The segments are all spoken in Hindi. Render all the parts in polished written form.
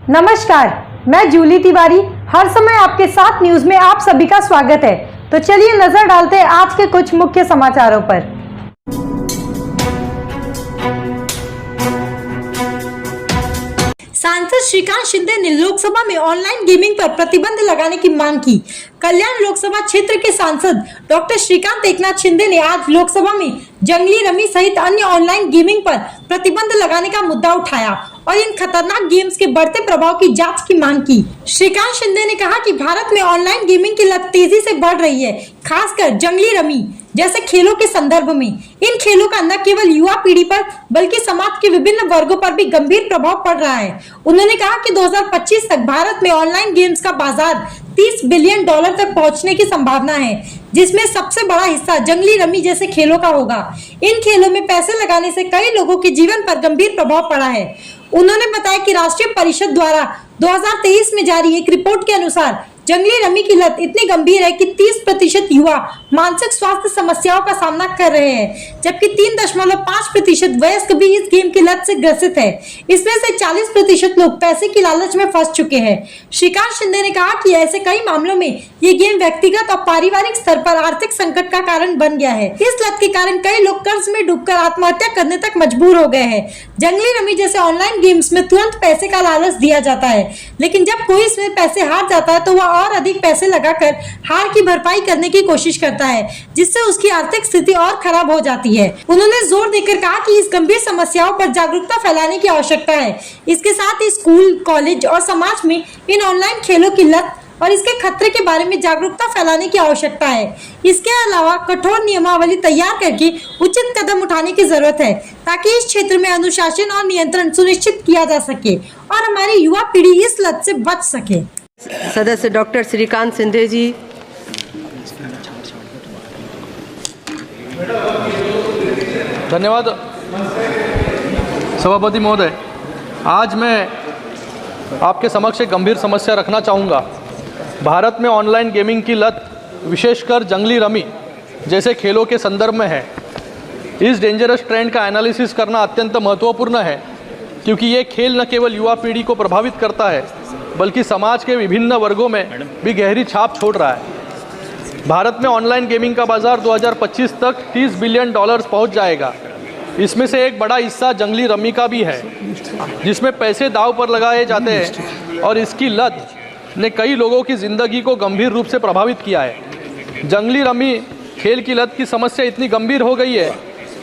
नमस्कार, मैं जूली तिवारी हर समय आपके साथ न्यूज में आप सभी का स्वागत है। तो चलिए नजर डालते हैं आज के कुछ मुख्य समाचारों पर। सांसद श्रीकांत शिंदे ने लोकसभा में ऑनलाइन गेमिंग पर प्रतिबंध लगाने की मांग की। कल्याण लोकसभा क्षेत्र के सांसद डॉक्टर श्रीकांत एकनाथ शिंदे ने आज लोकसभा में जंगली रमी सहित अन्य ऑनलाइन गेमिंग पर प्रतिबंध लगाने का मुद्दा उठाया और इन खतरनाक गेम्स के बढ़ते प्रभाव की जांच की मांग की। श्रीकांत शिंदे ने कहा कि भारत में ऑनलाइन गेमिंग की लत तेजी से बढ़ रही है, खासकर जंगली रमी जैसे खेलों के संदर्भ में। इन खेलों का न केवल युवा पीढ़ी पर बल्कि समाज के विभिन्न वर्गों पर भी गंभीर प्रभाव पड़ रहा है। उन्होंने कहा कि 2025 तक भारत में ऑनलाइन गेम्स का बाजार $30 बिलियन तक पहुंचने की संभावना है, जिसमें सबसे बड़ा हिस्सा जंगली रमी जैसे खेलों का होगा। इन खेलों में पैसे लगाने से कई लोगों के जीवन पर गंभीर प्रभाव पड़ा है। उन्होंने बताया कि राष्ट्रीय परिषद द्वारा 2023 में जारी एक रिपोर्ट के अनुसार जंगली रमी की लत इतनी गंभीर है कि 30% युवा मानसिक स्वास्थ्य समस्याओं का सामना कर रहे हैं, जबकि 3.5% वयस्क भी इस गेम की लत से ग्रसित है। इसमें से 40% लोग पैसे की लालच में फंस चुके हैं। श्रीकांत शिंदे ने कहा कि ऐसे कई मामलों में ये गेम व्यक्तिगत और पारिवारिक स्तर पर आर्थिक संकट का कारण बन गया है। इस लत के कारण कई लोग कर्ज में डूबकर आत्महत्या करने तक मजबूर हो गए हैं। जंगली रमी जैसे ऑनलाइन गेम्स में तुरंत पैसे का लालच दिया जाता है, लेकिन जब कोई इसमें पैसे हार जाता है तो वह और अधिक पैसे लगाकर हार की भरपाई करने की कोशिश करता है, जिससे उसकी आर्थिक स्थिति और खराब हो जाती है। उन्होंने जोर देकर कहा कि इस गंभीर समस्याओं पर जागरूकता फैलाने की आवश्यकता है। इसके साथ ही स्कूल, कॉलेज और समाज में इन ऑनलाइन खेलों की लत और इसके खतरे के बारे में जागरूकता फैलाने की आवश्यकता है। इसके अलावा कठोर नियमावली तैयार करके उचित कदम उठाने की जरूरत है, ताकि इस क्षेत्र में अनुशासन और नियंत्रण सुनिश्चित किया जा सके और हमारी युवा पीढ़ी इस लत से बच सके। सदस्य डॉक्टर श्रीकांत शिंदे जी। धन्यवाद सभापति महोदय। आज मैं आपके समक्ष एक गंभीर समस्या रखना चाहूँगा। भारत में ऑनलाइन गेमिंग की लत विशेषकर जंगली रमी जैसे खेलों के संदर्भ में है। इस डेंजरस ट्रेंड का एनालिसिस करना अत्यंत महत्वपूर्ण है, क्योंकि ये खेल न केवल युवा पीढ़ी को प्रभावित करता है बल्कि समाज के विभिन्न वर्गों में भी गहरी छाप छोड़ रहा है। भारत में ऑनलाइन गेमिंग का बाजार 2025 तक $30 बिलियन पहुंच जाएगा। इसमें से एक बड़ा हिस्सा जंगली रमी का भी है, जिसमें पैसे दांव पर लगाए जाते हैं और इसकी लत ने कई लोगों की ज़िंदगी को गंभीर रूप से प्रभावित किया है। जंगली रमी खेल की लत की समस्या इतनी गंभीर हो गई है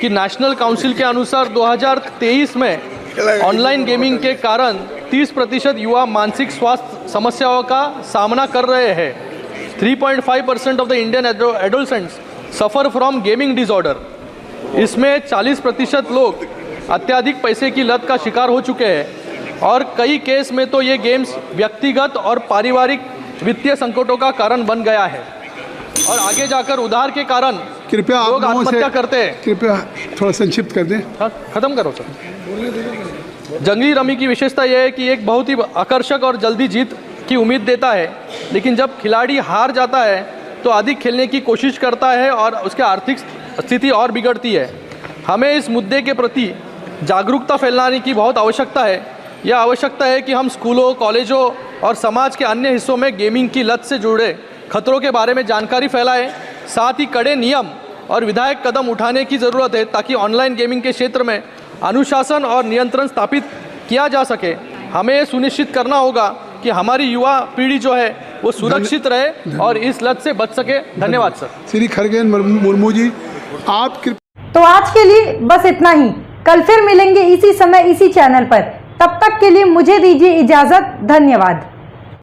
कि नेशनल काउंसिल के अनुसार 2023 में ऑनलाइन गेमिंग के कारण 30% युवा मानसिक स्वास्थ्य समस्याओं का सामना कर रहे हैं। 3.5% of the Indian adolescents suffer from gaming disorder. इसमें 40% लोग अत्यधिक पैसे की लत का शिकार हो चुके हैं और कई केस में तो ये गेम्स व्यक्तिगत और पारिवारिक वित्तीय संकटों का कारण बन गया है और आगे जाकर उधार के कारण कृपया लोग आत्महत्या करते हैं। कृपया थोड़ा संक्षिप्त कर दें। खत्म करो सर। जंगली रमी की विशेषता यह है कि एक बहुत ही आकर्षक और जल्दी जीत की उम्मीद देता है, लेकिन जब खिलाड़ी हार जाता है तो अधिक खेलने की कोशिश करता है और उसकी आर्थिक स्थिति और बिगड़ती है। हमें इस मुद्दे के प्रति जागरूकता फैलाने की बहुत आवश्यकता है। यह आवश्यकता है कि हम स्कूलों, कॉलेजों और समाज के अन्य हिस्सों में गेमिंग की लत से जुड़े खतरों के बारे में जानकारी फैलाएं। साथ ही कड़े नियम और विधायक कदम उठाने की ज़रूरत है, ताकि ऑनलाइन गेमिंग के क्षेत्र में अनुशासन और नियंत्रण स्थापित किया जा सके। हमें ये सुनिश्चित करना होगा कि हमारी युवा पीढ़ी जो है वो सुरक्षित रहे और इस लत से बच सके। धन्यवाद सर। श्री खरगेन मुर्मू जी, आप तो आज के लिए बस इतना ही। कल फिर मिलेंगे इसी समय इसी चैनल पर। तब तक के लिए मुझे दीजिए इजाजत। धन्यवाद।